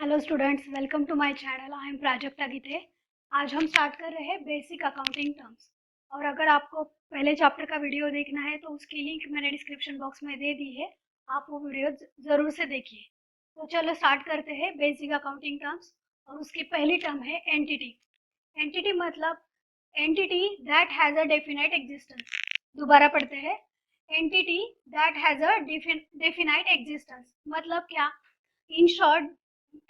Hello students, welcome to my channel. I am Prajakta Gite. आज हम start कर रहे हैं बेसिक अकाउंटिंग टर्म्स। और अगर आपको पहले चैप्टर का वीडियो देखना है तो उसकी लिंक मैंने डिस्क्रिप्शन बॉक्स में दे दी है, आप वो वीडियो ज़रूर से देखिए। तो चलो स्टार्ट करते हैं बेसिक अकाउंटिंग टर्म्स। और उसकी पहली टर्म है एंटिटी। एंटिटी मतलब entity that has a definite existence. दोबारा पढ़ते हैं, entity that has a definite existence मतलब क्या? इन शॉर्ट,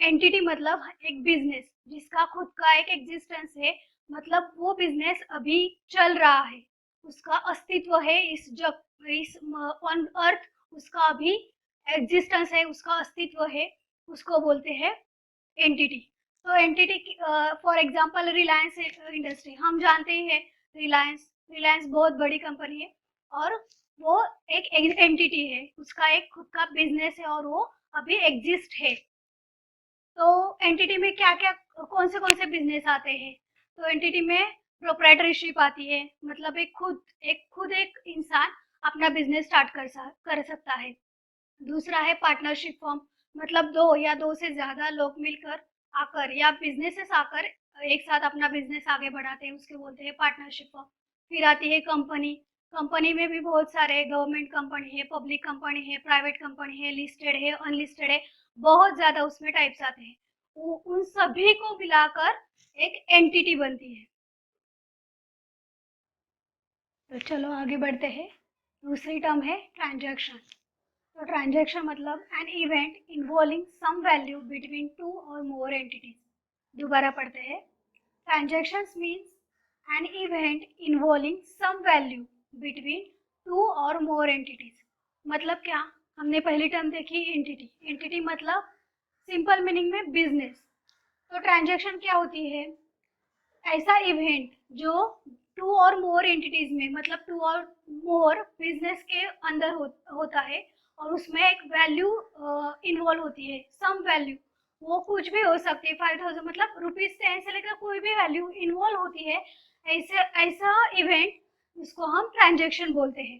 एंटिटी मतलब एक बिजनेस जिसका खुद का एक एग्जिस्टेंस है, मतलब वो बिजनेस अभी चल रहा है, उसका अस्तित्व है इस जग, इस ऑन अर्थ उसका अभी एग्जिस्टेंस है, उसका अस्तित्व है, उसको बोलते हैं एंटिटी। तो entity for example Reliance industry, हम जानते ही हैं रिलायंस रिलायंस बहुत बड़ी कंपनी है और वो एक एंटिटी है, उसका एक खुद का बिजनेस है और वो अभी एग्जिस्ट है। तो एंटिटी में क्या क्या कौन से बिजनेस आते हैं? तो एंटिटी में प्रोप्राइटरशिप आती है, मतलब एक इंसान अपना बिजनेस स्टार्ट कर सकता है। दूसरा है पार्टनरशिप फॉर्म, मतलब दो या दो से ज्यादा लोग मिलकर आकर या बिजनेसेस आकर एक साथ अपना बिजनेस आगे बढ़ाते हैं, उसके बोलते हैं पार्टनरशिप फॉर्म। फिर आती है कंपनी। कंपनी में भी बहुत सारे, गवर्नमेंट कंपनी है, पब्लिक कंपनी है, प्राइवेट कंपनी है, लिस्टेड है, अनलिस्टेड है, बहुत ज्यादा उसमें टाइप्स आते हैं। उन सभी को मिलाकर एक एंटिटी बनती है। तो चलो आगे बढ़ते हैं। दूसरी टर्म है ट्रांजैक्शन। तो ट्रांजैक्शन मतलब an event involving some value between two or more entities. दोबारा पढ़ते हैं, transactions means an event involving some value between two or more entities. मतलब क्या? हमने पहली टर्म देखी एंटिटी। एंटिटी मतलब सिंपल मीनिंग में बिजनेस। तो ट्रांजैक्शन क्या होती है? ऐसा इवेंट जो टू और मोर एंटिटीज में, मतलब टू और मोर बिजनेस के अंदर होता है और उसमें एक वैल्यू इन्वॉल्व होती है, सम वैल्यू। वो कुछ भी हो सकती है, 5,000 मतलब ₹10 से लेकर कोई भी वैल्यू इन्वॉल्व होती है। ऐसे ऐसा इवेंट, उसको हम ट्रांजेक्शन बोलते हैं।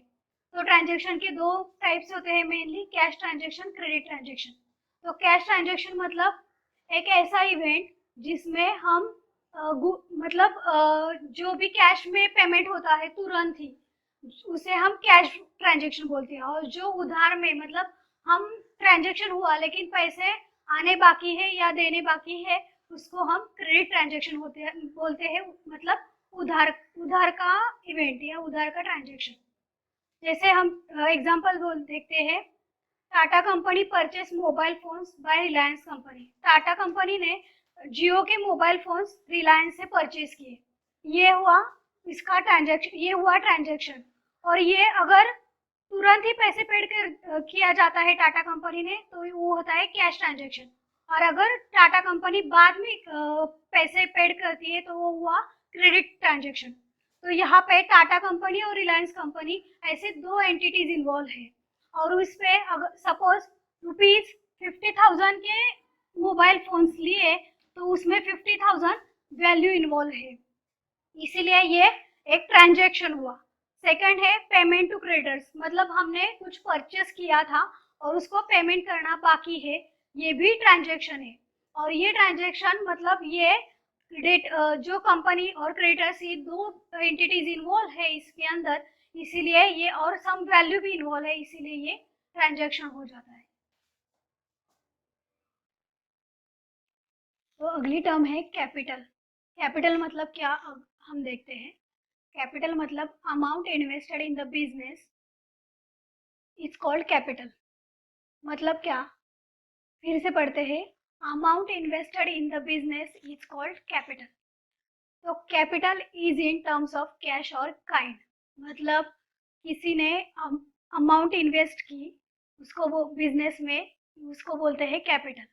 तो ट्रांजेक्शन के दो टाइप्स होते हैं mainly, cash transaction, credit transaction. तो कैश ट्रांजेक्शन मतलब एक ऐसा इवेंट जिसमें हम जो भी कैश में पेमेंट होता है तुरंत ही, उसे हम कैश ट्रांजेक्शन बोलते हैं। और जो उधार में, मतलब हम ट्रांजेक्शन हुआ लेकिन पैसे आने बाकी है या देने बाकी है, उसको हम क्रेडिट ट्रांजेक्शन बोलते हैं, मतलब उधार उधार का इवेंट या उधार का ट्रांजेक्शन। जैसे हम एग्जांपल बोल देखते हैं, Tata company purchase mobile phones by Reliance company. Tata company ने जियो के मोबाइल फोन्स रिलायंस से परचेज किए। ये हुआ ट्रांजैक्शन। और ये अगर तुरंत ही पैसे पेड कर किया जाता है टाटा कंपनी ने, तो वो होता है कैश ट्रांजैक्शन। और अगर टाटा कंपनी बाद में पैसे पेड करती है तो वो हुआ क्रेडिट ट्रांजैक्शन। तो यहाँ पे टाटा कंपनी और रिलायंस कंपनी ऐसे दो एंटिटीज इन्वॉल्व है। और उस पे अगर सपोज ₹50,000 के मोबाइल फोन्स लिए, तो उसमें 50,000 वैल्यू इन्वॉल्व है, इसीलिए ये एक ट्रांजैक्शन हुआ। सेकंड है पेमेंट टू क्रेडिटर्स, मतलब हमने कुछ परचेस किया था और उसको पेमेंट करना बाकी है, ये भी ट्रांजैक्शन है। और ये ट्रांजैक्शन मतलब ये जो कंपनी और क्रेडिटर्स, ये दो एंटिटीज इन्वॉल्व है इसके अंदर, इसीलिए ये, और सम वैल्यू भी इन्वॉल्व है, इसीलिए ये ट्रांजैक्शन हो जाता है। तो अगली टर्म है कैपिटल। कैपिटल मतलब क्या, अब हम देखते हैं। कैपिटल मतलब amount invested in the business is called capital. मतलब क्या? फिर से पढ़ते हैं, amount invested in the business is called capital. तो capital is in terms of cash और काइंड, मतलब किसी ने अमाउंट इन्वेस्ट की, उसको वो बिजनेस में, उसको बोलते हैं कैपिटल।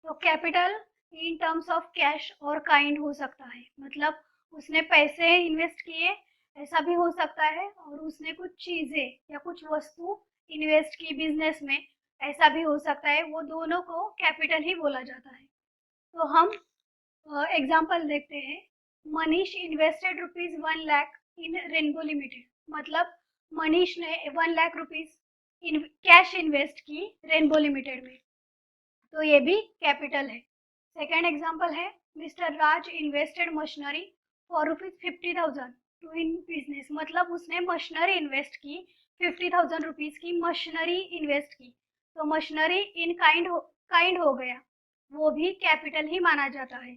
तो capital in terms of cash और काइंड हो सकता है, मतलब उसने पैसे इन्वेस्ट किए, ऐसा भी हो सकता है, और उसने कुछ चीजें या कुछ वस्तु इन्वेस्ट की बिजनेस में, ऐसा भी हो सकता है। वो दोनों को कैपिटल ही बोला जाता है। तो हम एग्जाम्पल देखते हैं, Manish invested ₹1,00,000 in Rainbow Limited, मतलब मनीष ने ₹1,00,000 इन कैश इन्वेस्ट की रेनबो लिमिटेड में, तो ये भी कैपिटल है। सेकेंड एग्जाम्पल है, mister Raj invested machinery for ₹50,000 to in business, मतलब उसने मशीनरी इन्वेस्ट की, 50,000 रुपीज की मशीनरी इन्वेस्ट की, तो मशीनरी इन काइंड हो गया, वो भी कैपिटल ही माना जाता है।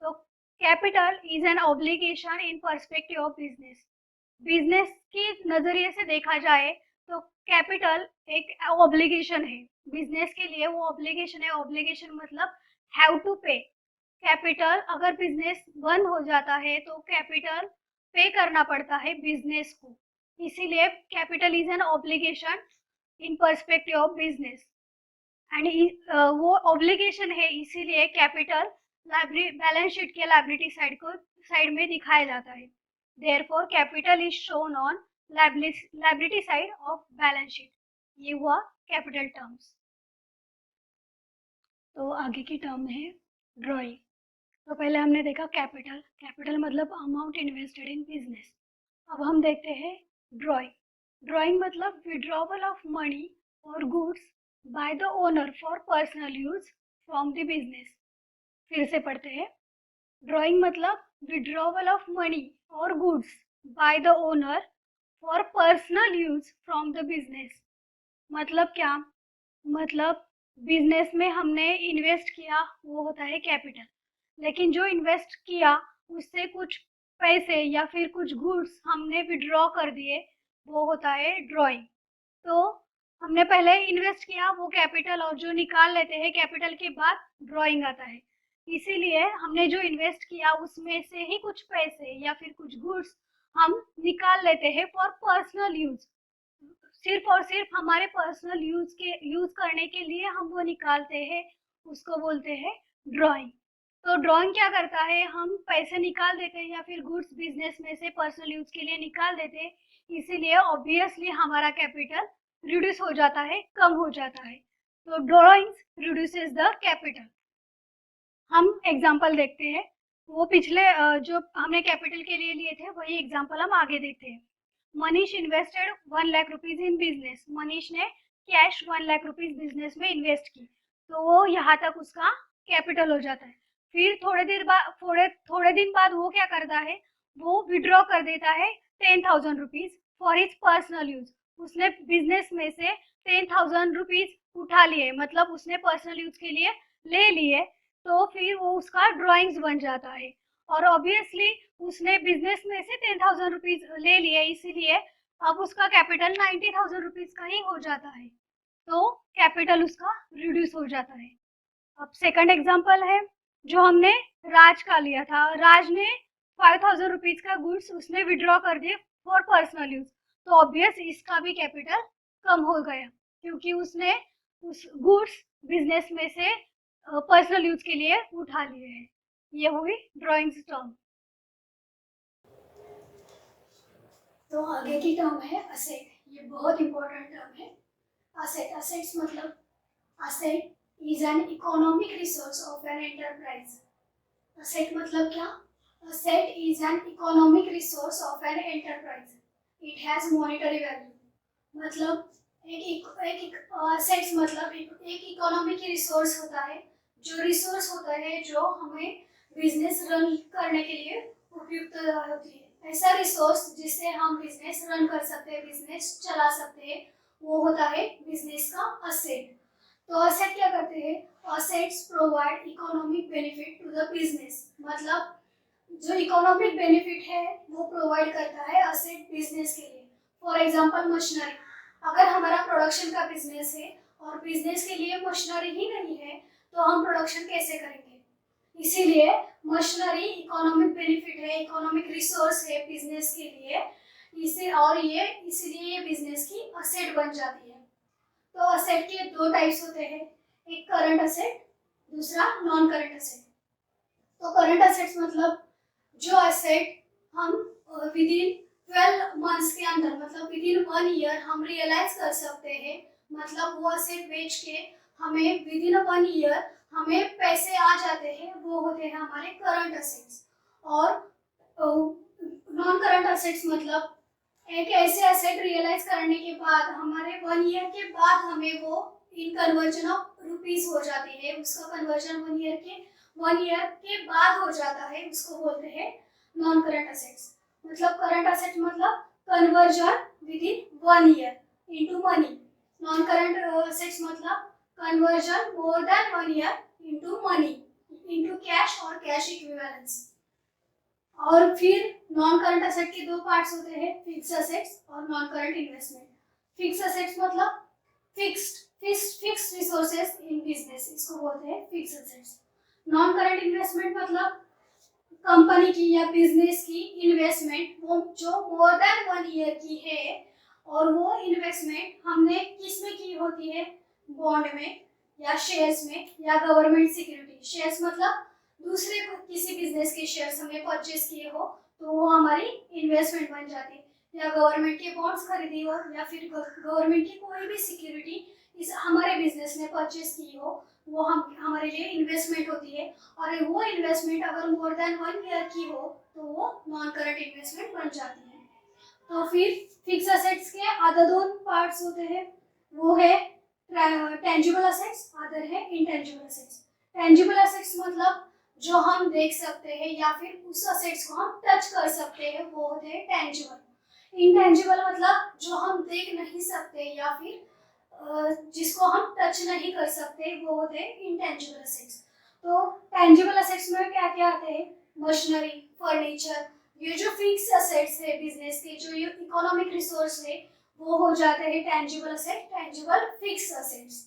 तो capital is an obligation in perspective of business, business के नजरिए से देखा जाए तो कैपिटल एक ऑब्लिगेशन है, बिजनेस के लिए वो ऑब्लिगेशन है। ऑब्लिगेशन मतलब हैव टू पे, कैपिटल अगर बिजनेस बंद हो जाता है तो कैपिटल पे करना पड़ता है बिजनेस को, इसीलिए capital is an obligation in perspective of business and वो ऑब्लिगेशन है, इसीलिए कैपिटल बैलेंस शीट के लायबिलिटी साइड में दिखाया जाता है। Therefore capital is shown on liability side of balance sheet. ये हुआ कैपिटल टर्म्स। तो आगे की टर्म है ड्रॉइंग। तो पहले हमने देखा कैपिटल, कैपिटल मतलब अमाउंट इन्वेस्टेड इन बिजनेस। अब हम देखते हैं ड्रॉइंग। ड्रॉइंग मतलब विड्रॉवल ऑफ मनी और goods by the owner for personal use from the business. फिर से पढ़ते हैं, ड्रॉइंग मतलब विड्रॉवल ऑफ मनी और goods by the owner for personal use from the business. मतलब क्या, मतलब बिजनेस में हमने इन्वेस्ट किया, वो होता है कैपिटल, लेकिन जो इन्वेस्ट किया उससे कुछ पैसे या फिर कुछ गुड्स हमने विड्रॉ कर दिए, वो होता है ड्रॉइंग। तो हमने पहले इन्वेस्ट किया वो कैपिटल, और जो निकाल लेते हैं कैपिटल के बाद ड्रॉइंग आता है। इसीलिए हमने जो इन्वेस्ट किया उसमें से ही कुछ पैसे या फिर कुछ गुड्स हम निकाल लेते हैं फॉर पर्सनल यूज, सिर्फ और सिर्फ हमारे पर्सनल यूज करने के लिए हम वो निकालते हैं, उसको बोलते हैं ड्राइंग। तो ड्राइंग क्या करता है, हम पैसे निकाल देते हैं या फिर गुड्स बिजनेस में से पर्सनल यूज के लिए निकाल देते हैं, इसीलिए ऑब्वियसली हमारा कैपिटल रिड्यूस हो जाता है, कम हो जाता है। तो ड्राइंग्स रिड्यूसेस द कैपिटल। हम एग्जांपल देखते हैं, वो पिछले जो हमने कैपिटल के लिए लिए थे वही एग्जांपल हम आगे देखते हैं। Manish invested 1 lakh rupees in business, Manish ने कैश 1 लाख रुपीज बिजनेस में इन्वेस्ट की, तो वो यहाँ तक उसका कैपिटल हो जाता है। फिर थोड़े दिन बाद वो क्या करता है, वो विड्रॉ कर देता है 10,000 rupees for his personal use. उसने बिजनेस में से 10,000 रुपीज उठा लिए, मतलब उसने पर्सनल यूज के लिए ले लिए, तो फिर वो उसका ड्राइंग्स बन जाता है। और ऑब्वियसली उसने बिजनेस में से 10,000 रुपीज ले लिए, इसीलिए अब उसका कैपिटल 90,000 रुपीज का ही हो जाता है, तो कैपिटल उसका रिड्यूस हो जाता है। अब सेकंड एग्जांपल है जो हमने राज का लिया था, राज ने 5,000 रुपीज का गुड्स उसने विड्रॉ कर दिए फॉर पर्सनल यूज, तो ऑब्वियस इसका भी कैपिटल कम हो गया, क्योंकि उसने उस गुड्स बिजनेस में से पर्सनल यूज के लिए उठा लिए हैं। ये हुई ड्राइंग्स टर्म। तो आगे की टर्म है असेट, ये बहुत इंपॉर्टेंट टर्म है। असेट, असेट्स मतलब asset is an economic resource of an enterprise. Asset मतलब क्या, asset is an economic resource of an enterprise, it has monetary value. मतलब एक असेट्स मतलब एक इकोनॉमिक रिसोर्स होता है, जो रिसोर्स होता है जो हमें बिजनेस रन करने के लिए उपयुक्त होती है। ऐसा रिसोर्स जिससे हम बिजनेस रन कर सकते हैं, बिजनेस चला सकते हैं, वो होता है बिजनेस का असेट। तो असेट क्या करते हैं, assets provide economic benefit to the business, मतलब जो इकोनॉमिक बेनिफिट है वो प्रोवाइड करता है असेट बिजनेस के लिए। फॉर एग्जांपल मशीनरी, अगर हमारा प्रोडक्शन का बिजनेस है और बिजनेस के लिए मशीनरी ही नहीं है तो हम प्रोडक्शन कैसे करेंगे, इसीलिए मशीनरी इकोनॉमिक बेनिफिट है, इकोनॉमिक रिसोर्स है बिजनेस के लिए, इसे और ये इसीलिए ये बिजनेस की असेट बन जाती है। तो असेट के दो टाइप्स होते हैं, एक करंट असेट, दूसरा नॉन करंट असेट। तो करंट असेट्स मतलब जो असेट हम विद इन 12 मंथ्स के अंदर, मतलब विद इन 1 ईयर हम रियलाइज कर सकते हैं, मतलब वो असेट बेच के हमें विद इन 1 ईयर हमें पैसे आ जाते हैं, वो होते हैं हमारे करंट असेट्स। और नॉन करंट असेट्स मतलब एक ऐसे असेट रियलाइज करने के बाद हमारे 1 ईयर के बाद हमें वो इन कन्वर्जन ऑफ रुपीज हो जाती है, उसका कन्वर्जन 1 ईयर के बाद हो जाता है, उसको बोलते हैं नॉन करंट असेट्स। मतलब करंट असेट मतलब conversion within 1 year into money. Non current assets मतलब conversion more than 1 year into money, into cash और कैश इक्विवेलेंस। और फिर नॉन करंट असेट के 2 पार्ट्स होते हैं, फिक्स्ड असेट्स और non current investment. Fixed assets मतलब फिक्स्ड रिसोर्सेज इन बिजनेस, इसको बोलते हैं fixed assets. Non current investment मतलब कंपनी की या बिजनेस की इन्वेस्टमेंट वो जो मोर देन 1 ईयर की है, और वो इन्वेस्टमेंट हमने किस में की होती है, बॉन्ड में या शेयर्स में या गवर्नमेंट सिक्योरिटी। शेयर्स मतलब दूसरे किसी बिजनेस के शेयर्स हमने परचेज किए हो तो वो हमारी इन्वेस्टमेंट बन जाती है, या गवर्नमेंट के बॉन्ड्स खरीदी हो, या फिर गवर्नमेंट की कोई भी सिक्योरिटी इस हमारे बिजनेस ने परचेज की हो, वो हम हमारे लिए इन्वेस्टमेंट होती है। और वो इन्वेस्टमेंट अगर मोर देन 1 ईयर की हो तो वो नॉन करंट इन्वेस्टमेंट बन जाती है। तो फिर फिक्स असेट्स के अदर 2 पार्ट्स होते हैं, वो है टेंजिबल असेट्स, अदर है इनटेंजिबल असेट्स। टेंजिबल असेट्स मतलब जो हम देख सकते हैं या फिर उस असेट्स को हम टच कर सकते हैं, वो होते हैं टेंजिबल। इनटेंजिबल मतलब जो हम देख नहीं सकते या फिर जिसको हम टच नहीं कर सकते, वो होते हैं इनटेंजिबल असेट्स। तो टेंजिबल असेट्स में क्या क्या आते हैं, मशीनरी, फर्नीचर, ये जो फिक्स असेट्स है बिजनेस के, जो ये इकोनॉमिक रिसोर्स है, वो हो जाते हैं tangible asset, tangible fixed assets.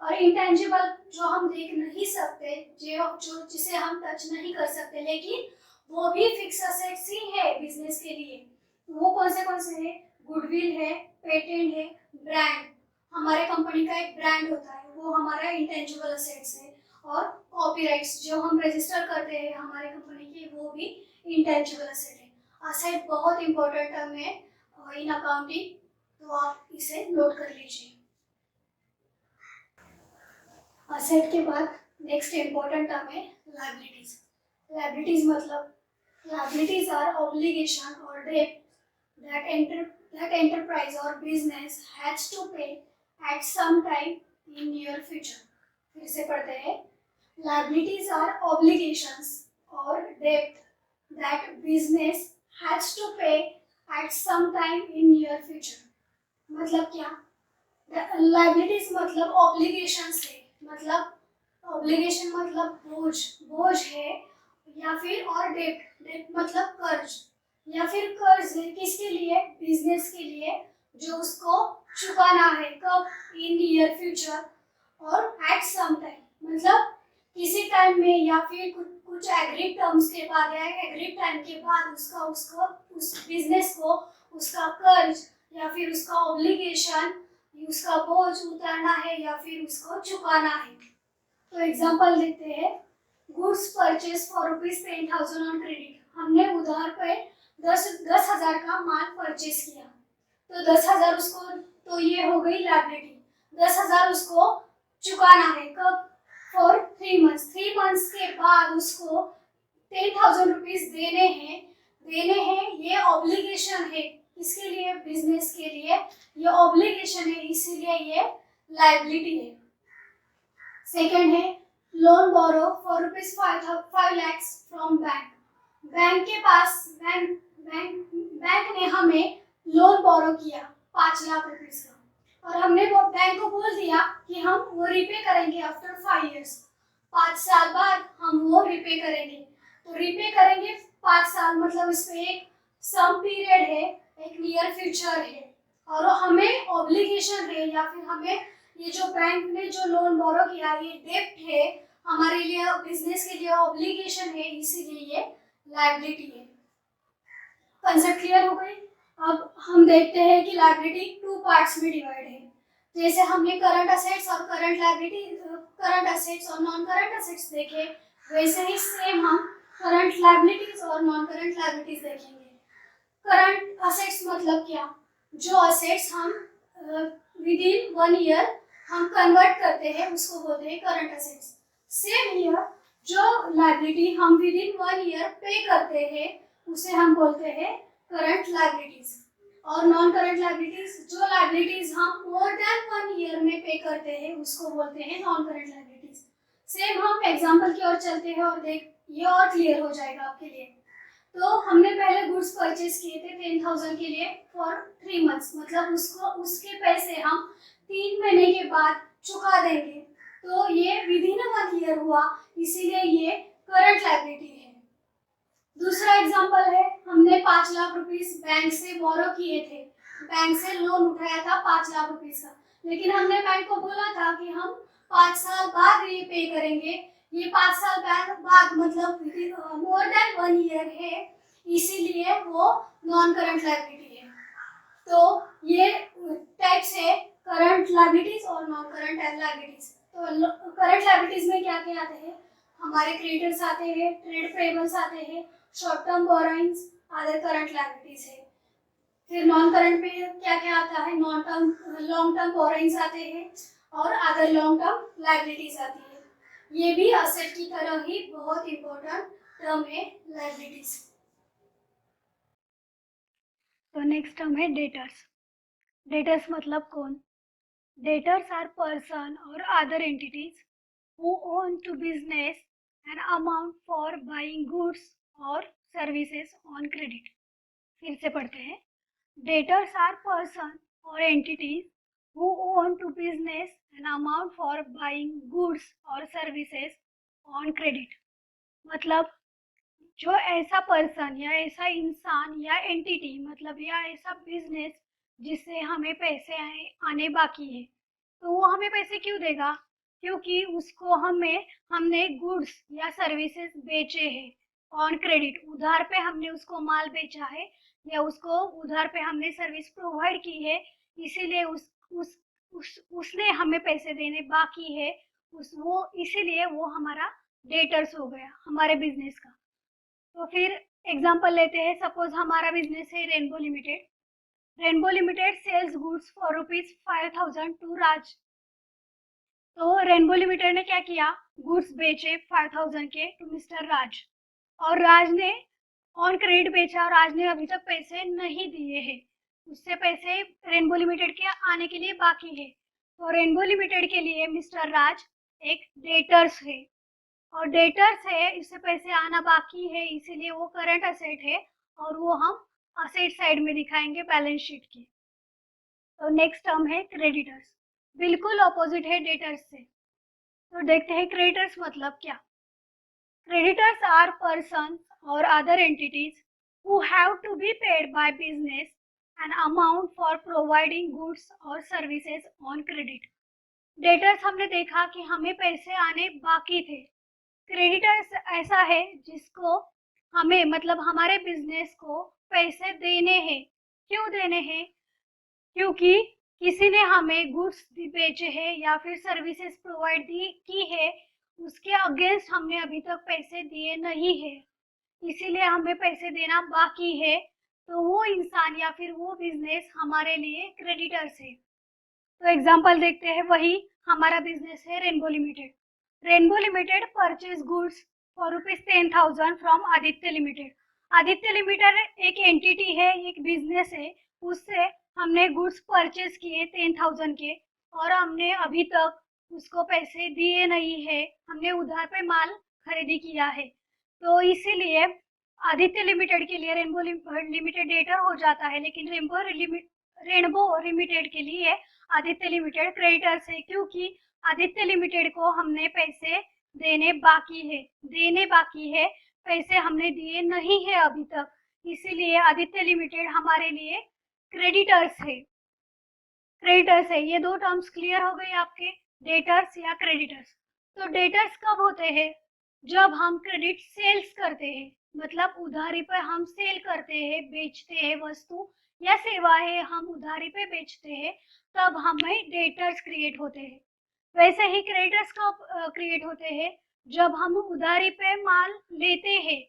और इंटेंजिबल जो हम देख नहीं सकते, जो जिसे हम टच नहीं कर सकते, लेकिन वो भी फिक्स असेट्स ही है बिजनेस के लिए। वो कौन से हैं, गुडविल है, पेटेंट है, ब्रांड, हमारे कंपनी का एक ब्रांड होता है, वो हमारा इंटेंजिबल असेट्स है। और कॉपीराइट्स जो हम रजिस्टर करते हैं हमारे कंपनी के, वो भी इंटेंजिबल असेट है। असेट बहुत इंपॉर्टेंट टर्म है इन अकाउंटिंग, तो आप इसे नोट कर लीजिए। असेट के बाद नेक्स्ट इंपॉर्टेंट टर्म है लायबिलिटीज। लायबिलिटीज मतलब लायबिलिटीज आर ऑब्लिगेशन और date that enterprise or business has to pay at some time in near future। फिर से पढ़ते हैं, liabilities are obligations or debt that business has to pay at some time in near future। मतलब क्या, liabilities मतलब obligations है, मतलब obligation मतलब बोझ है, या फिर और डेट मतलब कर्ज, या फिर कर्ज है किसके लिए, बिजनेस के लिए, जो उसको चुकाना है कब, इन नियर फ्यूचर और एट सम टाइम, मतलब किसी टाइम में या फिर कुछ एग्रीड टर्म्स के बाद या एग्रीड टाइम के बाद उसको उस बिजनेस को उसका कर्ज या फिर उसका ऑब्लिगेशन, उसका बोझ उतारना है या फिर उसको चुकाना है। तो एग्जांपल देते हैं, goods purchase for ₹10,000 on credit. हमने उधार पे 10,000 का माल परचेज किया, तो 10,000 उसको, तो ये हो गई लायबिलिटी। 10,000 उसको चुकाना है कब, फॉर 3 मंथ्स। 3 मंथ्स के बाद उसको 10,000 रुपीज देने हैं, ये ऑब्लिगेशन है, इसके लिए, बिजनेस के लिए ये ऑब्लिगेशन है, इसीलिए ये लायबिलिटी है। सेकंड है loan borrow for ₹5 lakh from bank. Bank के पास बैंक ने हमें लोन बोरो किया 5 लाख रुपीस का, और हमने वो बैंक को बोल दिया कि हम वो रिपे करेंगे आफ्टर 5 इयर्स, 5 साल बाद हम वो रिपे करेंगे। तो रिपे करेंगे 5 साल, मतलब इसमें एक सम पीरियड है, एक नियर फ्यूचर है, और हमें ऑब्लिगेशन है, या फिर हमें ये जो बैंक ने जो लोन बोरो किया ये डेब्ट है हमारे लिए, बिजनेस के लिए ऑब्लिगेशन है, इसीलिए ये लायबिलिटी है। कंसेप्ट क्लियर हो गई। अब हम देखते हैं कि लायबिलिटी 2 पार्ट्स में डिवाइड है। जैसे हमने करंट असेट्स और करंट लायबिलिटी, करंट असेट्स और नॉन करंट असेट्स देखे, वैसे ही सेम हम करंट लायबिलिटीज और नॉन करंट लायबिलिटीज देखेंगे। करंट असेट्स मतलब क्या, जो असेट्स हम विद इन 1 ईयर हम कन्वर्ट करते हैं उसको बोलते हैं करंट असेट्स। सेम ईयर जो लायबिलिटी हम विद इन 1 ईयर पे करते हैं उसे हम बोलते हैं करंट लायबिलिटीज। और नॉन करंट लायबिलिटीज, जो लायबिलिटीज हम मोर देन 1 ईयर में पे करते हैं उसको बोलते हैं नॉन करंट लायबिलिटीज। सेम हम एग्जांपल की ओर चलते हैं और देख ये और क्लियर हो जाएगा आपके लिए। तो हमने पहले गुड्स परचेज किए थे 10,000 के लिए फॉर 3 मंथ्स, मतलब उसके पैसे हम 3 महीने के बाद चुका देंगे, तो ये विद इन 1 ईयर हुआ, इसीलिए ये करंट लायबिलिटी है। दूसरा एग्जांपल है, हमने 5 लाख रुपीस बैंक से बोरो किए थे, बैंक से लोन उठाया था 5 लाख रुपीस का, लेकिन हमने बैंक को बोला था कि हम 5 साल बाद ये पे करेंगे। ये 5 साल बाद मतलब मोर देन 1 ईयर है, इसीलिए वो नॉन करंट लायबिलिटी है। तो ये टाइप्स है करंट लायबिलिटीज और नॉन करंट लायबिलिटीज। तो करंट लायबिलिटीज में क्या क्या आते हैं, हमारे क्रेडिटर्स आते हैं, ट्रेड पेबल्स आते हैं, short term borrowings, other current liabilities है। फिर नॉन करंट में क्या क्या आता है, non term long term borrowings आते हैं और अदर लॉन्ग टर्म लायबिलिटीज आती है। ये भी असेट की तरह ही बहुत इंपॉर्टेंट टर्म है लायबिलिटीज। तो नेक्स्ट टर्म है डेटर्स। डेटर्स मतलब कौन? Debtors are person or other entities who own to business an amount for buying goods or services on credit. फिर से पढ़ते हैं। Debtors are person or entities who own to business an amount for buying goods or services on credit. मतलब जो ऐसा person या ऐसा इंसान या एंटिटी मतलब या ऐसा बिजनेस जिससे हमें पैसे आने बाकी है, तो वो हमें पैसे क्यों देगा? क्योंकि उसको हमने गुड्स या सर्विसेज बेचे हैं ऑन क्रेडिट, उधार पे हमने उसको माल बेचा है या उसको उधार पे हमने सर्विस प्रोवाइड की है, इसीलिए उसने हमें पैसे देने बाकी है, इसीलिए वो हमारा डेटर्स हो गया हमारे बिजनेस का। तो फिर एग्जांपल लेते हैं, सपोज हमारा बिजनेस है rainbow limited. Rainbow limited sells goods for ₹5,000 to Raj. तो रेनबो लिमिटेड ने क्या किया, गुड्स बेचे 5,000 के टू मिस्टर राज, और राज ने ऑन क्रेडिट बेचा और राज ने अभी तक पैसे नहीं दिए हैं, उससे पैसे रेनबो लिमिटेड के आने के लिए बाकी है। तो रेनबो लिमिटेड के लिए मिस्टर राज एक डेटर्स है, और डेटर्स है, इससे पैसे आना बाकी है, इसीलिए वो करंट असेट है और वो हम असेट साइड में दिखाएंगे बैलेंस शीट की। तो नेक्स्ट टर्म है क्रेडिटर्स, बिल्कुल ऑपोजिट है डेटर्स से। तो देखते हैं क्रेडिटर्स मतलब क्या। क्रेडिटर्स आर पर्सन और other entities who have to be paid by business an amount for providing goods or services on credit. Debtors हमने देखा कि हमें पैसे आने बाकी थे। क्रेडिटर्स ऐसा है जिसको हमें मतलब हमारे बिजनेस को पैसे देने हैं। क्यों देने हैं? क्योंकि किसी ने हमें गुड्स बेचे हैं या फिर सर्विसेज प्रोवाइड की है, उसके अगेंस्ट हमने अभी तक पैसे दिए नहीं है, इसीलिए हमें पैसे देना बाकी है। तो वो इंसान या फिर वो बिजनेस हमारे लिए क्रेडिटर्स है। तो एग्जांपल देखते हैं, वही हमारा बिजनेस है rainbow limited. Rainbow limited purchase goods for ₹10,000 from Aditya limited. Aditya limited एक एंटिटी है, एक बिजनेस है, उससे हमने गुड्स परचेज किए 10,000 के और हमने अभी तक उसको पैसे दिए नहीं है, हमने उधार पे माल खरीदी किया है। तो इसीलिए आदित्य लिमिटेड के लिए रेनबो लिमिटेड डेटर हो जाता है, लेकिन रेनबो लिमिटेड के लिए आदित्य लिमिटेड क्रेडिटर्स है, क्योंकि आदित्य लिमिटेड को हमने पैसे देने बाकी है, पैसे हमने दिए नहीं है अभी तक, इसीलिए आदित्य लिमिटेड हमारे लिए क्रेडिटर्स है। ये दो टर्म्स क्लियर हो गए आपके, डेटर्स या क्रेडिटर्स। तो डेटर्स कब होते हैं? जब हम क्रेडिट सेल्स करते हैं, मतलब उधारी पर हम सेल करते हैं, बेचते हैं वस्तु या सेवाएं हम उधारी पे बेचते हैं, तब हमें डेटर्स क्रिएट होते हैं। वैसे ही क्रेडिटर्स कब क्रिएट होते हैं? जब हम उधारी पे माल लेते हैं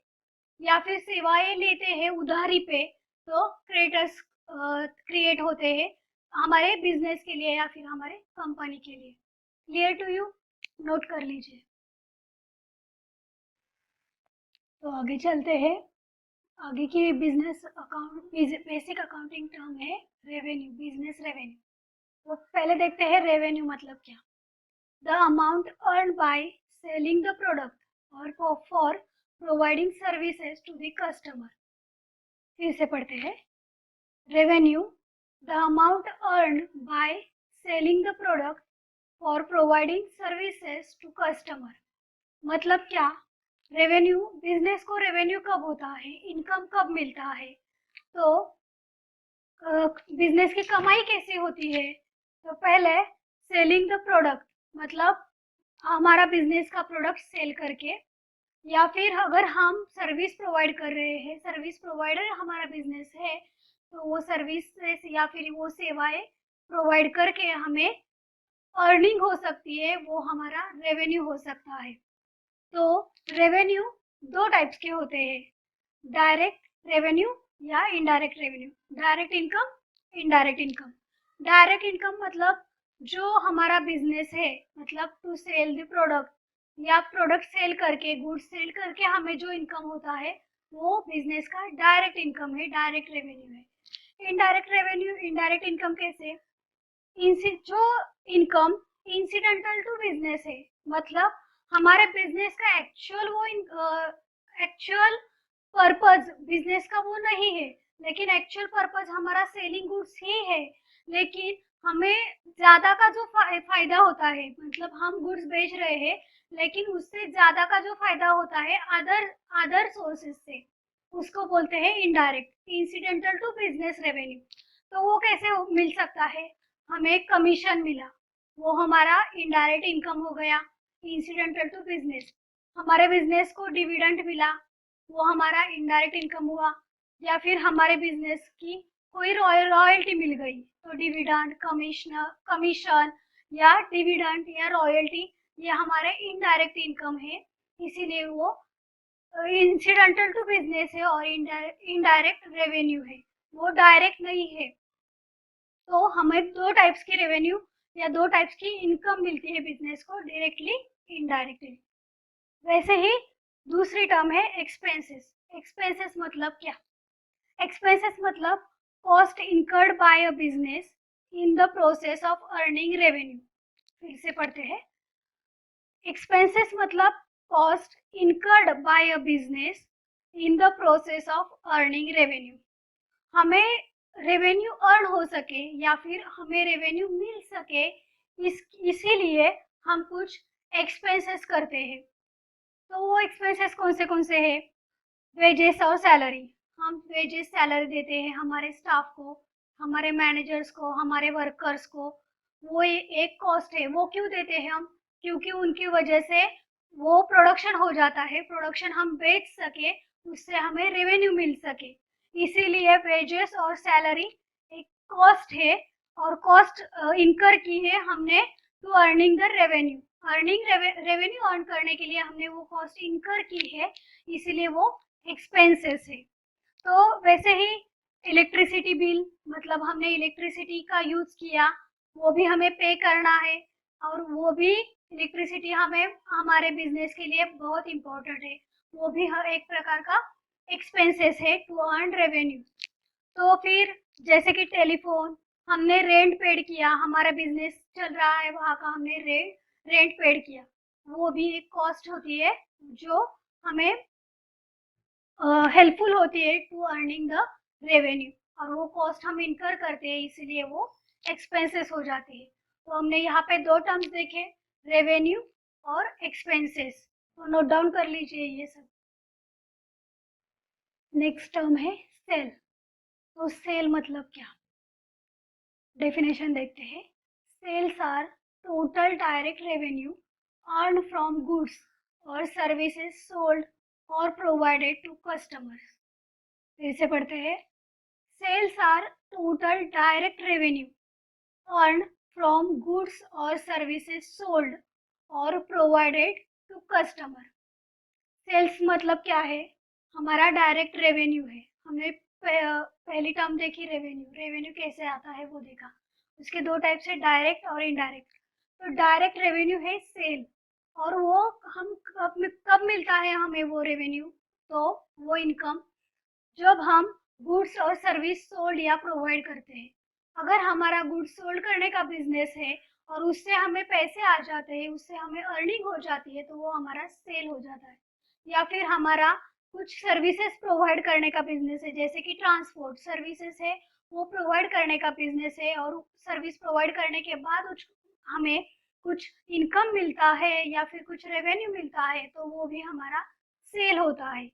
या फिर सेवाएं लेते हैं उधारी पे, तो क्रेडिटर्स क्रिएट होते हैं हमारे बिजनेस के लिए या फिर हमारे कंपनी के लिए। Clear to you? नोट कर लीजिए। तो आगे चलते हैं। आगे की business account basic accounting term है रेवेन्यू, बिजनेस रेवेन्यू। तो पहले देखते हैं रेवेन्यू मतलब क्या। The amount earn by selling the product और for providing services to the customer. फिर से पढ़ते हैं। Revenue, the amount earn by selling the product for providing services to customer. मतलब क्या, रेवेन्यू, बिजनेस को रेवेन्यू कब होता है, इनकम कब मिलता है, तो बिजनेस की कमाई कैसे होती है। तो पहले सेलिंग द प्रोडक्ट, मतलब हमारा बिजनेस का प्रोडक्ट सेल करके, या फिर अगर हम सर्विस प्रोवाइड कर रहे हैं, सर्विस प्रोवाइडर हमारा बिजनेस है, तो वो सर्विस या फिर वो सेवाएं प्रोवाइड करके हमें अर्निंग हो सकती है, वो हमारा रेवेन्यू हो सकता है। तो रेवेन्यू दो टाइप्स के होते हैं, डायरेक्ट रेवेन्यू या indirect revenue. Direct income, indirect income. Direct income मतलब जो हमारा बिजनेस है, मतलब टू सेल द प्रोडक्ट, या प्रोडक्ट सेल करके, गुड्स सेल करके हमें जो इनकम होता है, वो बिजनेस का डायरेक्ट इनकम है, डायरेक्ट रेवेन्यू है। इनडायरेक्ट रेवेन्यू, इनडायरेक्ट इनकम कैसे, जो इनकम इंसिडेंटल टू बिजनेस है, मतलब हमारे बिजनेस का एक्चुअल वो एक्चुअल पर्पस बिजनेस का वो नहीं है, लेकिन एक्चुअल पर्पस हमारा सेलिंग गुड्स ही है, लेकिन हमें ज्यादा का जो फायदा होता है, मतलब हम गुड्स बेच रहे हैं, लेकिन उससे ज्यादा का जो फायदा होता है अदर अदर सोर्सेज से, उसको बोलते हैं indirect, incidental to business revenue. तो वो कैसे मिल सकता है, हमें कमीशन मिला, वो हमारा इनडायरेक्ट इनकम हो गया, इंसिडेंटल टू बिजनेस। हमारे बिजनेस को डिविडेंड मिला, वो हमारा इनडायरेक्ट इनकम हुआ। या फिर हमारे बिजनेस की कोई रॉयल्टी मिल गई, तो डिविडेंड, कमीशन या डिविडेंड या रॉयल्टी, ये हमारे इनडायरेक्ट इनकम है, इसीलिए वो इंसिडेंटल टू बिजनेस है और इनडायरेक्ट रेवेन्यू है, वो डायरेक्ट नहीं है। तो हमें दो टाइप्स की रेवेन्यू या दो टाइप्स की इनकम मिलती है बिजनेस को, डायरेक्टली, इनडायरेक्टली। वैसे ही दूसरी टर्म है एक्सपेंसेस। एक्सपेंसेस मतलब क्या, एक्सपेंसेस मतलब cost incurred by a business in the process of earning revenue. फिर से पढ़ते हैं। एक्सपेंसेस मतलब cost incurred by a business in the process of earning revenue. हमें रेवेन्यू अर्न हो सके या फिर हमें रेवेन्यू मिल सके, इसीलिए हम कुछ एक्सपेंसेस करते हैं। तो वो एक्सपेंसेस कौन से हैं, वेजेस और सैलरी। हम वेजेस सैलरी देते हैं हमारे स्टाफ को, हमारे मैनेजर्स को, हमारे वर्कर्स को, वो एक कॉस्ट है। वो क्यों देते हैं हम, क्योंकि उनकी वजह से वो प्रोडक्शन हो जाता है, प्रोडक्शन हम बेच सके, उससे हमें रेवेन्यू मिल सके, इसीलिए वेजेस और सैलरी एक कॉस्ट है, और कॉस्ट इनकर की है हमने to earning the revenue. Earning revenue earn करने के लिए हमने वो कॉस्ट इनकर की है, इसीलिए वो एक्सपेंसेस है। तो वैसे ही इलेक्ट्रिसिटी बिल, मतलब हमने इलेक्ट्रिसिटी का यूज किया, वो भी हमें पे करना है, और वो भी इलेक्ट्रिसिटी हमें हमारे बिजनेस के लिए बहुत इम्पोर्टेंट है, वो भी हर एक प्रकार का एक्सपेंसेस है टू अर्न रेवेन्यू। तो फिर जैसे कि टेलीफोन, हमने रेंट पेड किया, हमारा बिजनेस चल रहा है, वहाँ का हमने रेंट पेड किया, वो भी एक कॉस्ट होती है जो हमें हेल्पफुल होती है टू अर्निंग द रेवेन्यू, और वो कॉस्ट हम इनकर करते हैं, इसीलिए वो एक्सपेंसेस हो जाती है। तो हमने यहाँ पे दो टर्म्स देखे, रेवेन्यू और एक्सपेंसेस, तो नोट डाउन कर लीजिए ये सब। नेक्स्ट टर्म है सेल। तो सेल मतलब क्या, डेफिनेशन देखते हैं। Sales are total direct revenue earn from goods और सर्विसेज सोल्ड और प्रोवाइडेड टू कस्टमर्स। फिर से पढ़ते हैं। Sales are total direct revenue earn from goods और सर्विसेज सोल्ड और प्रोवाइडेड टू कस्टमर। सेल्स मतलब क्या है, हमारा डायरेक्ट रेवेन्यू है। हमने पहली टर्म देखी रेवेन्यू, रेवेन्यू कैसे आता है वो देखा। उसके दो टाइप्स है, डायरेक्ट और इनडायरेक्ट। तो डायरेक्ट रेवेन्यू है सेल, और वो हम कब मिलता है हमें वो रेवेन्यू, तो वो इनकम जब हम गुड्स और सर्विस सोल्ड या प्रोवाइड करते हैं। अगर हमारा गुड्स सोल्ड करने का बिजनेस है और उससे हमें पैसे आ जाते हैं, उससे हमें अर्निंग हो जाती है, तो वो हमारा सेल हो जाता है। या फिर हमारा कुछ सर्विसेज प्रोवाइड करने का बिजनेस है, जैसे कि ट्रांसपोर्ट सर्विसेज है, वो प्रोवाइड करने का बिजनेस है, और सर्विस प्रोवाइड करने के बाद हमें कुछ इनकम मिलता है या फिर कुछ रेवेन्यू मिलता है, तो वो भी हमारा सेल होता है।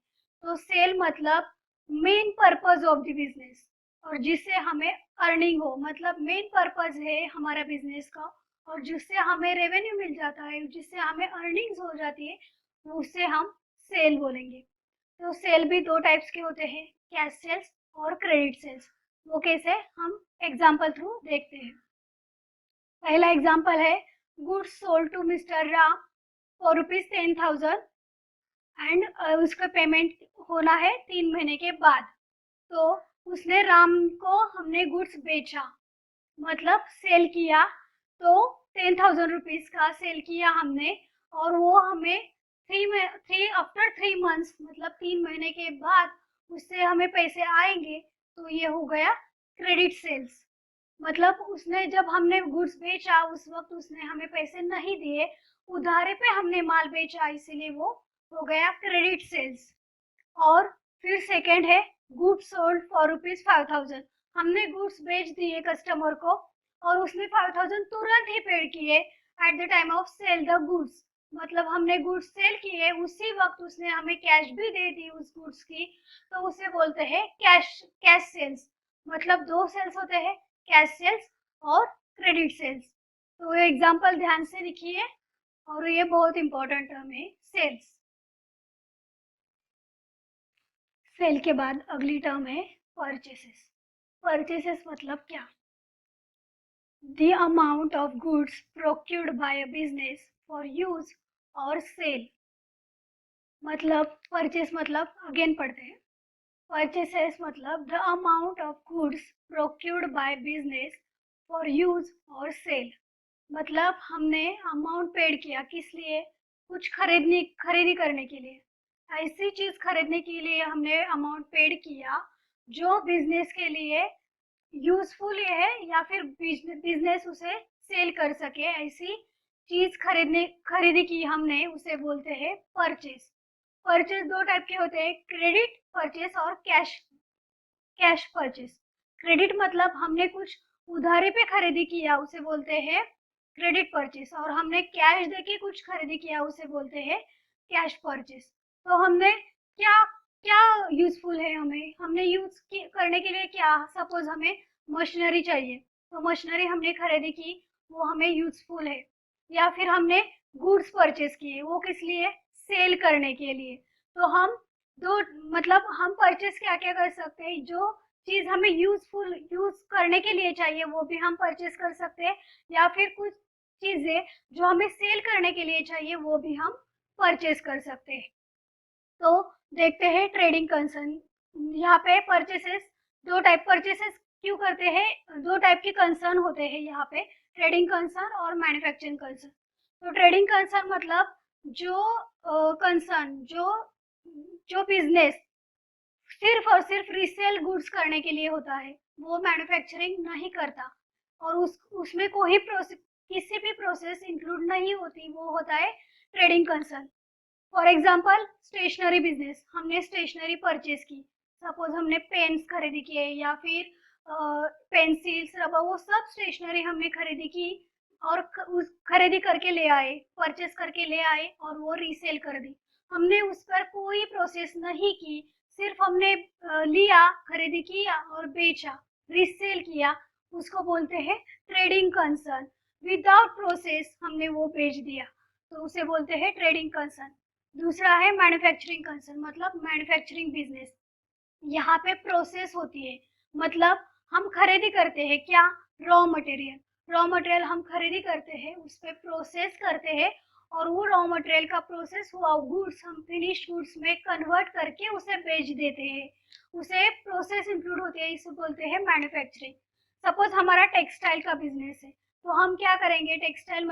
तो सेल मतलब main purpose of the business, और जिससे हमें अर्निंग हो, मतलब मेन पर्पस है हमारा बिजनेस का, और जिससे हमें रेवेन्यू मिल जाता है, जिससे हमें अर्निंग्स हो जाती है, उसे हम सेल बोलेंगे। तो सेल भी दो टाइप्स के होते हैं, कैश सेल्स और क्रेडिट सेल्स। वो कैसे, हम एग्जांपल थ्रू देखते हैं। पहला एग्जांपल है, goods sold to mister Ram for ₹10,000 and उसका पेमेंट होना है 3 महीने के बाद। तो उसने राम को हमने गुड्स बेचा, मतलब सेल किया। तो 10,000 रुपीज का सेल किया हमने, और वो हमें आफ्टर 3 मंथ्स, मतलब 3 महीने के बाद उससे हमें पैसे आएंगे। तो ये हो गया क्रेडिट सेल्स। मतलब उसने, जब हमने गुड्स बेचा उस वक्त उसने हमें पैसे नहीं दिए, उधारे पे हमने माल बेचा, इसीलिए वो हो गया क्रेडिट सेल्स। और फिर सेकंड है, गुड्स सोल्ड फॉर ₹5,000। हमने गुड्स बेच दिए कस्टमर को, और उसने 5,000 तुरंत ही पेड किए at the time of sale the goods. मतलब हमने गुड्स सेल किए, उसी वक्त उसने हमें कैश भी दे दी उस गुड्स की, तो उसे बोलते हैं कैश सेल्स। मतलब दो सेल्स होते हैं, कैश सेल्स और क्रेडिट सेल्स। तो ये एग्जांपल ध्यान से लिखिए, और ये बहुत इंपॉर्टेंट टर्म है, सेल्स। सेल के बाद अगली टर्म है परचेसेस। परचेसेस मतलब क्या, the amount of goods procured by a business for use और सेल। मतलब परचेस मतलब, अगेन पढ़ते हैं, परचेसेस मतलब the amount of goods procured by business for use और सेल। मतलब हमने अमाउंट पेड किया, किस लिए, कुछ खरीदी करने के लिए। ऐसी चीज खरीदने के लिए हमने अमाउंट पेड किया जो बिजनेस के लिए यूजफुल है, या फिर बिजनेस उसे सेल कर सके। ऐसी चीज खरीदी की हमने, उसे बोलते हैं परचेस। परचेस दो टाइप के होते हैं, क्रेडिट परचेस और कैश कैश परचेस। क्रेडिट मतलब हमने कुछ उधारी पे खरीदी किया, उसे बोलते हैं क्रेडिट परचेस, और हमने कैश देके कुछ खरीदी किया, उसे बोलते हैं कैश परचेस। तो हमने क्या क्या यूजफुल है, हमें हमने करने के लिए क्या, सपोज हमें मशीनरी चाहिए, तो मशीनरी हमने खरीदी की, वो हमें यूजफुल है। या फिर हमने गुड्स परचेस किए, वो किस लिए, सेल करने के लिए। तो हम दो, मतलब हम परचेस क्या क्या कर सकते हैं, जो चीज हमें यूज करने के लिए चाहिए वो भी हम परचेस कर सकते हैं, या फिर कुछ चीजें जो हमें सेल करने के लिए चाहिए वो भी हम परचेस कर सकते हैं। तो देखते हैं ट्रेडिंग कंसर्न। यहाँ पे परचेसेस, दो टाइप परचेसेस क्यों करते हैं, दो टाइप के कंसर्न होते हैं यहाँ पे, ट्रेडिंग कंसर्न और मैन्युफैक्चरिंग कंसर्न। तो ट्रेडिंग कंसर्न मतलब जो कंसर्न जो जो बिजनेस सिर्फ और सिर्फ रीसेल गुड्स करने के लिए होता है, वो मैन्युफैक्चरिंग नहीं करता, और उसमें कोई प्रोसेस, किसी भी प्रोसेस इंक्लूड नहीं होती, वो होता है trading concern. For example stationery business, हमने स्टेशनरी परचेज की, सपोज हमने पेन्स खरीदी किए, या फिर पेंसिल्स, रबर, वो सब स्टेशनरी हमने खरीदी की, और खरीदी करके ले आए, परचेस करके ले आए, और वो रीसेल कर दी। हमने उस पर कोई प्रोसेस नहीं की, सिर्फ हमने लिया, खरीदी किया और बेचा, रीसेल किया, उसको बोलते हैं ट्रेडिंग कंसर्न। विदाउट प्रोसेस हमने वो बेच दिया, तो उसे बोलते हैं ट्रेडिंग कंसर्न। दूसरा है मैन्युफैक्चरिंग कंसर्न, मतलब मैन्युफैक्चरिंग बिजनेस। यहाँ पे प्रोसेस होती है, मतलब हम खरीदी करते हैं क्या, रॉ मटेरियल हम खरीदी करते हैं, उस पर प्रोसेस करते हैं, और वो रॉ मटेरियल का प्रोसेस हुआ गुड्स हम फिनिश्ड गुड्स में कन्वर्ट करके उसे बेच देते हैं, उसे प्रोसेस इंक्लूड होती है, इसे बोलते हैं मैन्युफैक्चरिंग। सपोज हमारा टेक्सटाइल का बिजनेस है, तो हम क्या करेंगे, टेक्सटाइल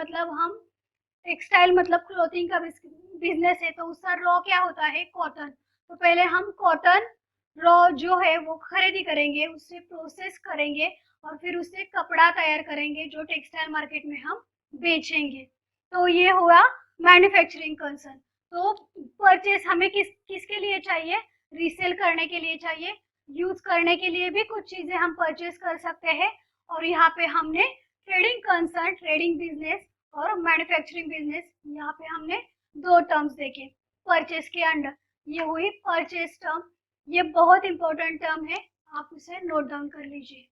मतलब क्लोथिंग का बिजनेस है, तो उसका रॉ क्या होता है, कॉटन। तो पहले हम कॉटन रॉ जो है वो खरीदी करेंगे, उससे प्रोसेस करेंगे और फिर उससे कपड़ा तैयार करेंगे जो टेक्सटाइल मार्केट में हम बेचेंगे। तो ये हुआ मैन्युफैक्चरिंग कंसर्न। तो परचेस हमें किसके लिए चाहिए? रीसेल करने के लिए चाहिए, यूज करने के लिए भी कुछ चीजें हम परचेस कर सकते हैं। और यहाँ पे हमने ट्रेडिंग कंसर्न, ट्रेडिंग बिजनेस और मैन्युफैक्चरिंग बिजनेस, यहाँ पे हमने दो टर्म्स देखे परचेस के अंडर। ये हुई परचेस टर्म, ये बहुत इंपॉर्टेंट टर्म है, आप उसे नोट डाउन कर लीजिए।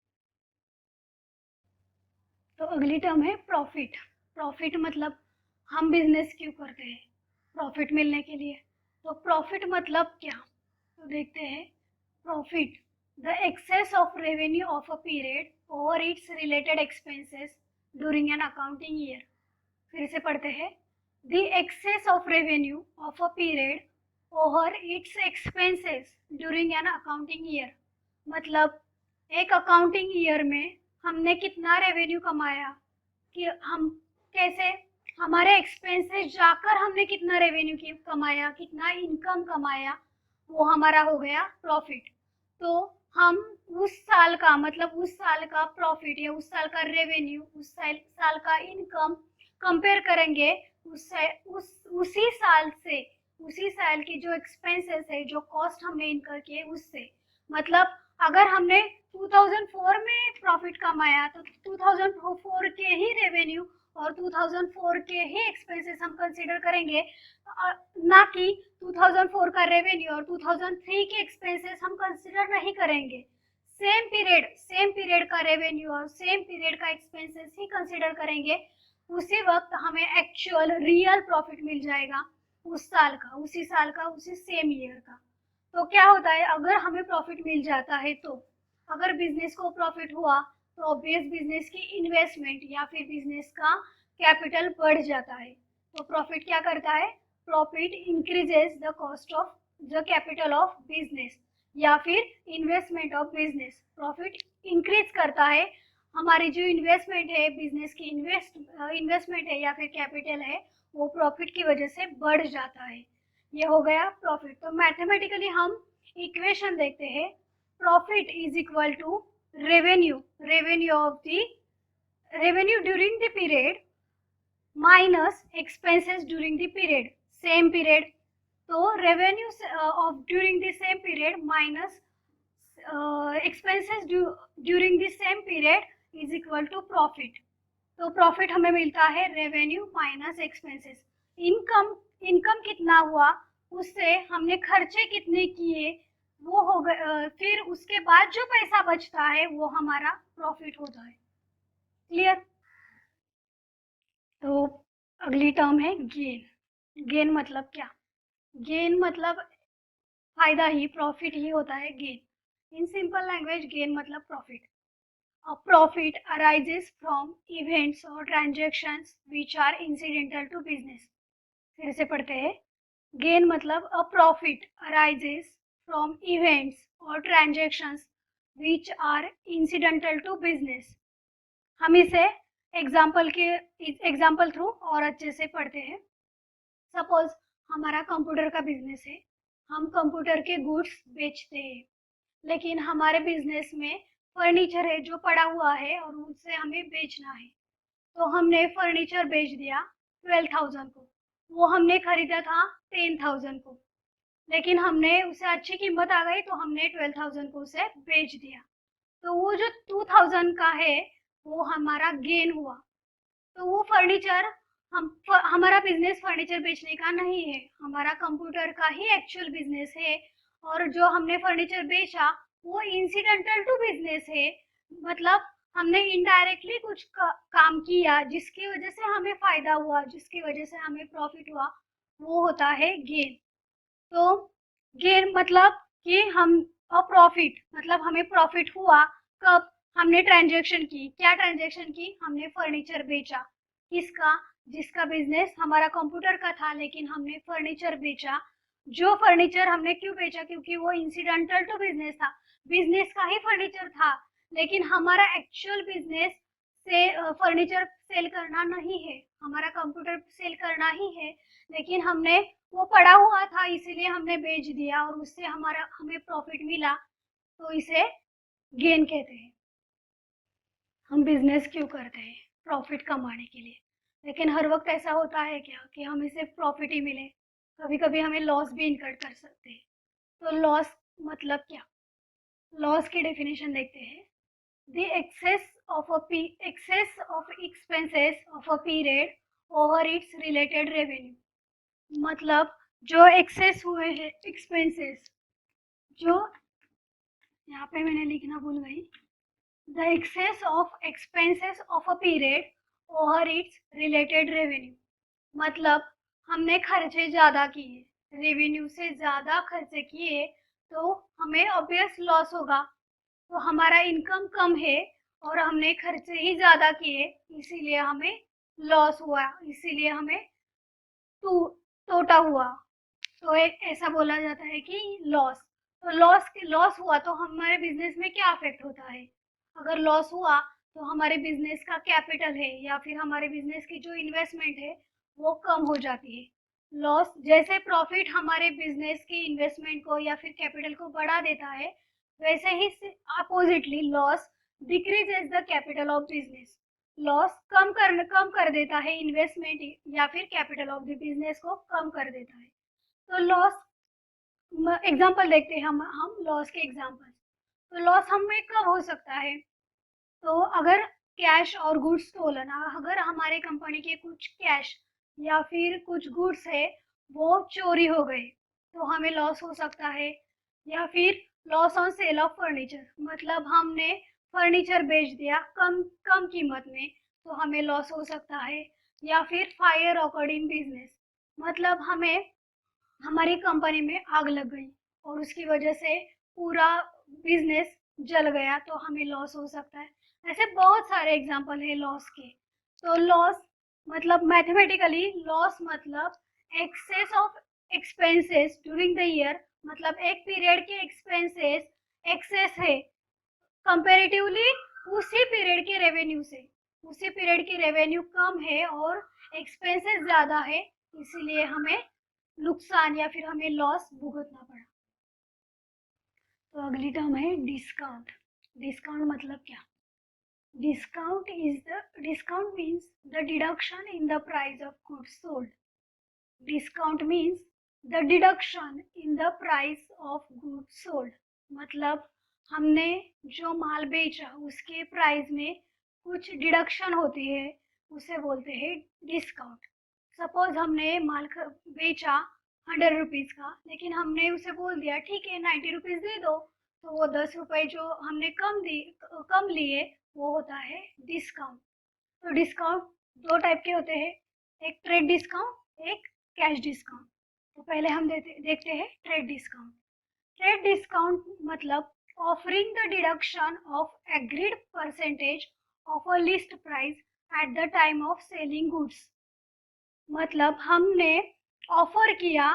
तो अगली टर्म है प्रॉफिट। प्रॉफिट मतलब हम बिजनेस क्यों करते हैं? प्रॉफिट मिलने के लिए। तो प्रॉफिट मतलब क्या? तो देखते हैं। Profit, the excess of revenue of a period over its related expenses during an accounting year. फिर से पढ़ते हैं। The excess of revenue of a period over its expenses during an accounting year. मतलब एक अकाउंटिंग ईयर में हमने कितना revenue कमाया, कि हम कैसे हमारे एक्सपेंसेस जाकर हमने कितना रेवेन्यू कमाया, कितना इनकम कमाया, वो हमारा हो गया प्रॉफिट। तो हम उस साल का, मतलब उस साल का प्रॉफिट या उस साल का रेवेन्यू, उस साल का इनकम कंपेयर करेंगे उसी साल की जो एक्सपेंसेस है, जो कॉस्ट हमने इनकर किए उससे। मतलब अगर हमने 2004 में प्रॉफिट कमाया तो 2004 के ही रेवेन्यू और 2004 के ही एक्सपेंसेस हम कंसीडर करेंगे, ना कि 2004 का रेवेन्यू और 2003 के एक्सपेंसेस हम कंसीडर नहीं करेंगे। सेम पीरियड का रेवेन्यू और सेम पीरियड का एक्सपेंसेस ही कंसीडर करेंगे। उसी वक्त हमें एक्चुअल रियल प्रॉफिट मिल जाएगा उस साल का, उसी साल का, उसी सेम ईयर का। तो क्या होता है, अगर हमें प्रॉफिट मिल जाता है तो अगर बिजनेस को प्रॉफिट हुआ तो ऑब्वियस बिजनेस की इन्वेस्टमेंट या फिर बिजनेस का कैपिटल बढ़ जाता है। तो प्रॉफिट क्या करता है? Profit increases the cost of the capital of business या फिर investment of business. Profit increase करता है, हमारी जो इन्वेस्टमेंट है, बिजनेस की इन्वेस्टमेंट है या फिर कैपिटल है, वो प्रॉफिट की वजह से बढ़ जाता है। ये हो गया प्रॉफिट। तो मैथमेटिकली हम इक्वेशन देखते हैं। Profit is equal to revenue, revenue during the period minus expenses during the period, same period. तो revenue of during the same period minus expenses during the same period is equal to profit. तो profit हमें मिलता है revenue minus expenses. Income, income कितना हुआ, उससे हमने खर्चे कितने किए वो हो गए, फिर उसके बाद जो पैसा बचता है वो हमारा प्रॉफिट होता है। क्लियर? तो अगली टर्म है गेन। गेन मतलब क्या? गेन मतलब फायदा ही, प्रॉफिट ही होता है gain. In simple language gain मतलब profit. A profit arises from events or transactions which are incidental to business। फिर से पढ़ते हैं। गेन मतलब a profit arises from events or transactions which are incidental to business। हम इसे example through और अच्छे से पढ़ते हैं। सपोज हमारा कंप्यूटर का बिजनेस है, हम कंप्यूटर के गुड्स बेचते हैं, लेकिन हमारे बिजनेस में फर्नीचर है जो पड़ा हुआ है और उससे हमें बेचना है। तो हमने फर्नीचर बेच दिया 12,000 को, वो हमने खरीदा था 10,000 को, लेकिन हमने उसे अच्छी कीमत आ गई तो हमने 12,000 को उसे बेच दिया। तो वो जो 2,000 का है वो हमारा गेन हुआ। तो वो फर्नीचर, हमारा बिजनेस फर्नीचर बेचने का नहीं है, हमारा कंप्यूटर का ही एक्चुअल बिजनेस है। और जो हमने फर्नीचर बेचा वो इंसिडेंटल टू बिजनेस है, मतलब हमने इनडायरेक्टली कुछ काम किया जिसकी वजह से हमें फायदा हुआ, जिसकी वजह से हमें प्रॉफिट हुआ, वो होता है गेन। तो गेन मतलब कि हम, और प्रॉफिट मतलब हमें प्रॉफिट हुआ कब? हमने ट्रांजैक्शन की। क्या ट्रांजैक्शन की? हमने फर्नीचर बेचा। किसका? जिसका बिजनेस हमारा कंप्यूटर का था लेकिन हमने फर्नीचर बेचा। जो फर्नीचर हमने क्यों बेचा? क्योंकि वो इंसिडेंटल टू बिजनेस था, बिजनेस का ही फर्नीचर था, लेकिन हमारा एक्चुअल बिजनेस से फर्नीचर सेल करना नहीं है, हमारा कंप्यूटर सेल करना ही है, लेकिन हमने वो पड़ा हुआ था इसीलिए हमने बेच दिया और उससे हमें प्रॉफिट मिला, तो इसे गेन कहते हैं। हम बिजनेस क्यों करते हैं? प्रॉफिट कमाने के लिए। लेकिन हर वक्त ऐसा होता है क्या कि हमें सिर्फ प्रॉफिट ही मिले? कभी कभी हमें लॉस भी इनकर कर सकते हैं। तो लॉस मतलब क्या? लॉस की डेफिनेशन देखते हैं। The excess of expenses of a period over its related revenue। मतलब जो एक्सेस हुए हैं एक्सपेंसेस, जो यहाँ पे मैंने लिखना भूल गई, the excess of expenses of a period over its related revenue. मतलब हमने खर्चे ज़्यादा किए, रेवेन्यू से ज़्यादा खर्चे किए, तो हमें ऑब्वियस लॉस होगा। तो हमारा इनकम कम है और हमने खर्चे ही ज़्यादा किए, इसीलिए हमें लॉस हुआ, इसीलिए हमें टोटा हुआ। तो ऐसा बोला जाता है कि लॉस। तो लॉस हुआ तो हमारे बिजनेस में क्या अफेक्ट होता है? अगर लॉस हुआ तो हमारे बिजनेस का कैपिटल है या फिर हमारे बिजनेस की जो इन्वेस्टमेंट है वो कम हो जाती है। लॉस जैसे प्रॉफिट हमारे बिजनेस की इन्वेस्टमेंट को या फिर कैपिटल को बढ़ा देता है, वैसे ही oppositely loss decreases the capital of business. Loss कम कर देता है इन्वेस्टमेंट या फिर कैपिटल ऑफ द बिजनेस को कम कर देता है। तो लॉस एग्जांपल देखते हैं हम लॉस के एग्जांपल। तो लॉस हमें कब हो सकता है? तो अगर कैश और गुड्स स्टोलन, अगर हमारे कंपनी के कुछ कैश या फिर कुछ गुड्स है वो चोरी हो गए, तो हमें लॉस हो सकता है। या फिर loss on sale of furniture, मतलब हमने फर्नीचर बेच दिया कम कम कीमत में, तो हमें लॉस हो सकता है। या फिर फायर ऑकर्ड इन बिजनेस, मतलब हमारी कंपनी में आग लग गई और उसकी वजह से पूरा बिजनेस जल गया, तो हमें लॉस हो सकता है। ऐसे बहुत सारे एग्जांपल है लॉस के। तो लॉस मतलब मैथमेटिकली लॉस मतलब excess of expenses during the year, मतलब एक पीरियड के एक्सपेंसेस एक्सेस है कंपेरेटिवली उसी पीरियड के रेवेन्यू से। उसी पीरियड की रेवेन्यू कम है और एक्सपेंसेस ज्यादा है, इसीलिए हमें नुकसान या फिर हमें लॉस भुगतना पड़ा। तो अगली टर्म है डिस्काउंट। डिस्काउंट मतलब क्या? Discount means the deduction in the price of goods sold. Discount means the deduction in the price of goods sold. मतलब हमने जो माल बेचा उसके प्राइस में कुछ डिडक्शन होती है, उसे बोलते हैं डिस्काउंट। सपोज हमने माल बेचा 100 रुपीज़ का, लेकिन हमने उसे बोल दिया ठीक है 90 रुपीज़ दे दो, तो वो 10 रुपए जो हमने कम लिए वो होता है डिस्काउंट। तो डिस्काउंट दो टाइप के होते हैं, एक ट्रेड डिस्काउंट, एक कैश डिस्काउंट। तो पहले हम देखते हैं ट्रेड डिस्काउंट। ट्रेड डिस्काउंट मतलब offering the deduction of agreed percentage of a list price at the time of selling goods. मतलब हमने ऑफर किया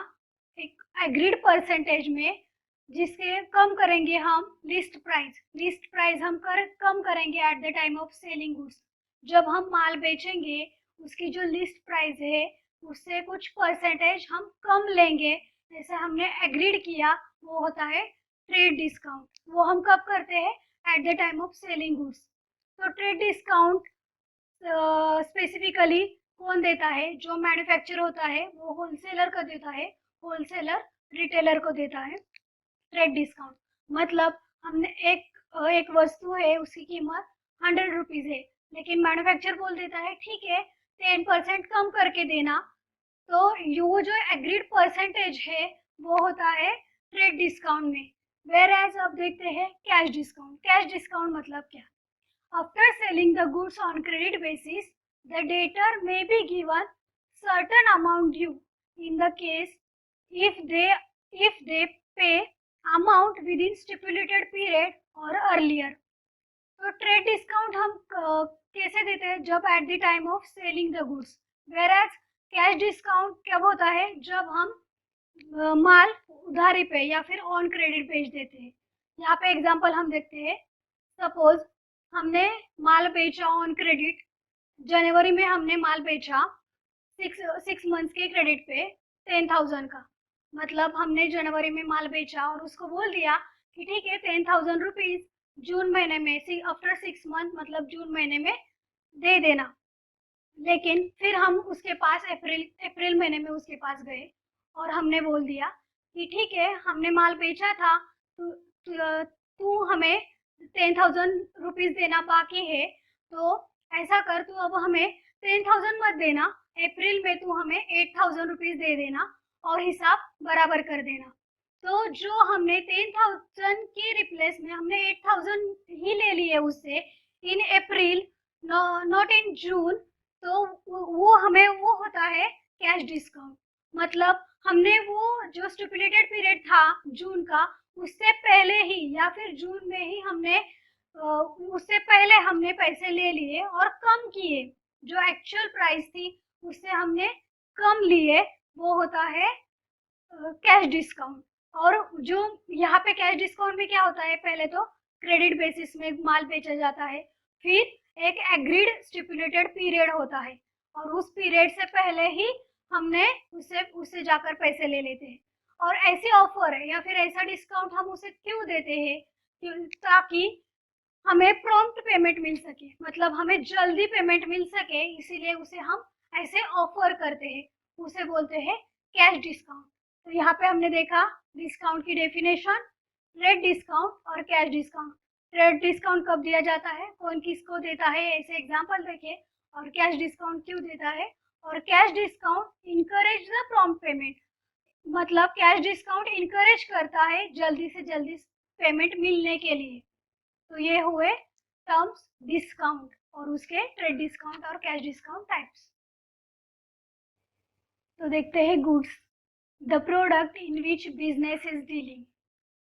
एक एग्रीड परसेंटेज में, जिसके कम करेंगे हम लिस्ट प्राइस हम कम करेंगे eight the time of selling goods. जब हम माल बेचेंगे उसकी जो लिस्ट प्राइस है उससे कुछ परसेंटेज हम कम लेंगे, जैसे हमने एग्रीड किया, वो होता है ट्रेड डिस्काउंट। वो हम कब करते हैं? Eight the time of selling goods. तो ट्रेड डिस्काउंट स्पेसिफिकली कौन देता है? जो मैन्युफैक्चर होता है वो होलसेलर को देता है, होलसेलर रिटेलर को देता है ट्रेड डिस्काउंट। मतलब हमने एक वस्तु है उसकी कीमत 100 रुपीज़ है, लेकिन मैन्युफैक्चर बोल देता है ठीक है 10% कम करके देना, तो वो जो एग्रीड परसेंटेज है वो होता है ट्रेड डिस्काउंट में। वेर एज अब देखते हैं कैश डिस्काउंट। कैश डिस्काउंट मतलब क्या? After selling the goods on credit basis, the debtor may be given certain amount due in the case if they pay amount within stipulated period or earlier। तो trade discount हम कैसे देते हैं? जब at the time of selling the goods. Where cash discount कब होता है? जब हम माल उधारी पे या फिर ऑन क्रेडिट बेच देते हैं। यहाँ पे एग्जांपल हम देखते हैं। सपोज हमने माल बेचा ऑन क्रेडिट, जनवरी में हमने माल बेचा 6 मंथ्स के क्रेडिट पे 10,000 का। मतलब हमने जनवरी में माल बेचा और उसको बोल दिया कि ठीक है 10,000 रुपीज जून महीने में आफ्टर 6 मंथ मतलब जून महीने में दे देना। लेकिन फिर हम उसके पास अप्रैल महीने में उसके पास गए और हमने बोल दिया कि ठीक है हमने माल बेचा था, तू हमें 10,000 रुपीज देना बाकी है, तो ऐसा कर तू अब हमें 10,000 मत देना, अप्रैल में तू हमें 8,000 रुपीज दे देना और हिसाब बराबर कर देना। तो जो हमने 10,000 के रिप्लेस में हमने 8,000 ही ले लिए उससे इन अप्रैल, नॉट इन जून, तो वो हमें वो होता है कैश डिस्काउंट। मतलब हमने वो जो स्टिपुलेटेड पीरियड था जून का, उससे पहले ही या फिर जून में ही हमने उससे पहले हमने पैसे ले लिए और कम किए, जो एक्चुअल प्राइस थी उससे हमने कम लिए, वो होता है कैश डिस्काउंट। और जो यहाँ पे कैश डिस्काउंट में क्या होता है, पहले तो क्रेडिट बेसिस में माल बेचा जाता है, फिर एक एग्रीड स्टिपुलेटेड पीरियड होता है और उस पीरियड से पहले ही हमने उससे जाकर पैसे ले लेते हैं। और ऐसे ऑफर है या फिर ऐसा डिस्काउंट हम उसे क्यों देते हैं, ताकि हमें प्रॉम्प्ट पेमेंट मिल सके, मतलब हमें जल्दी पेमेंट मिल सके, इसीलिए उसे हम ऐसे ऑफर करते हैं, उसे बोलते हैं कैश डिस्काउंट। तो यहाँ पे हमने देखा डिस्काउंट की डेफिनेशन, ट्रेड डिस्काउंट और कैश डिस्काउंट। ट्रेड डिस्काउंट कब दिया जाता है, कौन किसको देता है, ऐसे एग्जांपल देखे, और कैश डिस्काउंट क्यों देता है। और cash discount encourage the prompt payment, मतलब कैश डिस्काउंट इनकरेज करता है जल्दी से जल्दी पेमेंट मिलने के लिए। तो ये हुए टर्म्स डिस्काउंट और उसके ट्रेड डिस्काउंट और कैश डिस्काउंट टाइप्स। तो देखते हैं goods, the product in which business is dealing.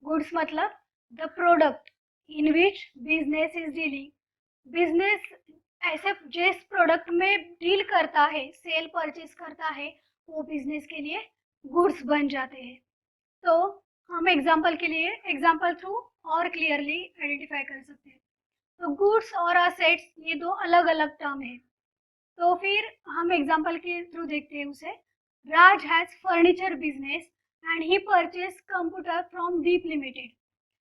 Goods मतलब the product in which business is dealing. Business ऐसे जिस प्रोडक्ट में डील करता है, सेल परचेज करता है, वो बिजनेस के लिए गुड्स बन जाते हैं। तो हम एग्जांपल के लिए एग्जांपल थ्रू और क्लियरली आइडेंटिफाई कर सकते हैं। तो गुड्स और असेट्स ये दो अलग अलग टर्म है। तो फिर हम एग्जांपल के थ्रू देखते हैं उसे। Raj has furniture business and he purchase computer from Deep limited.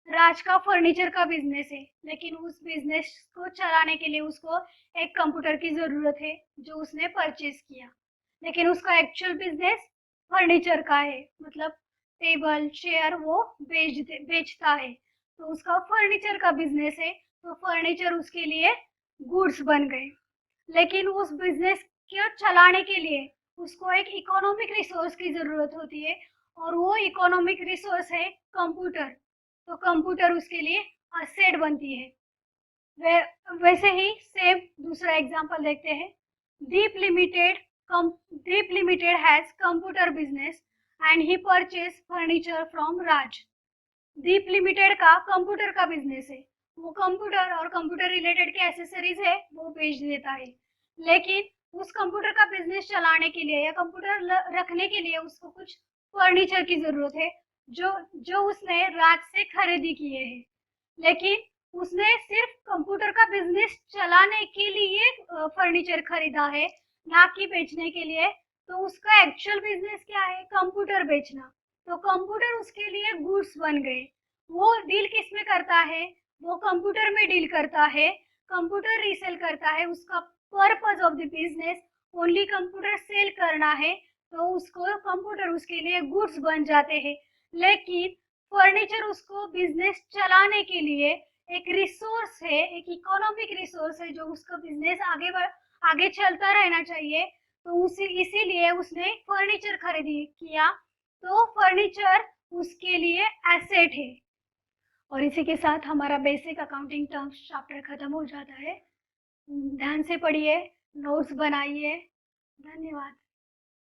Raj का फर्नीचर का बिजनेस है, लेकिन उस बिजनेस को चलाने के लिए उसको एक कंप्यूटर की जरूरत है जो उसने परचेज किया। लेकिन उसका एक्चुअल बिजनेस फर्नीचर का है, मतलब टेबल चेयर वो बेचता है, तो उसका फर्नीचर का बिजनेस है, तो फर्नीचर उसके लिए गुड्स बन गए। लेकिन उस बिजनेस को चलाने के लिए उसको एक इकोनॉमिक रिसोर्स की जरूरत होती है और वो इकोनॉमिक रिसोर्स है कंप्यूटर, तो कंप्यूटर उसके लिए असेट बनती है। वैसे ही सेम दूसरा एग्जांपल देखते हैं। Deep limited has computer business and he purchase furniture from Raj. Deep limited का कंप्यूटर का बिजनेस है, वो कंप्यूटर और कंप्यूटर रिलेटेड के एसेसरीज है वो बेच देता है। लेकिन उस कंप्यूटर का बिजनेस चलाने के लिए या कंप्यूटर रखने के लिए उसको कुछ फर्नीचर की जरूरत है, जो जो उसने राज से खरीदी किए है। लेकिन उसने सिर्फ कंप्यूटर का बिजनेस चलाने के लिए फर्नीचर खरीदा है, ना कि बेचने के लिए। तो उसका एक्चुअल बिजनेस क्या है, कंप्यूटर बेचना। तो कंप्यूटर उसके लिए गुड्स बन गए। वो डील किस में करता है, वो कंप्यूटर में डील करता है, कंप्यूटर रीसेल करता है। उसका purpose of the business only computer sale करना है, तो उसको कंप्यूटर उसके लिए गुड्स बन जाते हैं। लेकिन फर्नीचर उसको बिजनेस चलाने के लिए एक रिसोर्स है, एक इकोनॉमिक रिसोर्स है, जो उसका बिजनेस आगे चलता रहना चाहिए। तो इसीलिए उसने फर्नीचर खरीदी किया, तो फर्नीचर उसके लिए एसेट है। और इसी के साथ हमारा बेसिक अकाउंटिंग टर्म्स चैप्टर खत्म हो जाता है। ध्यान से पढ़िए, नोट्स बनाइए। धन्यवाद।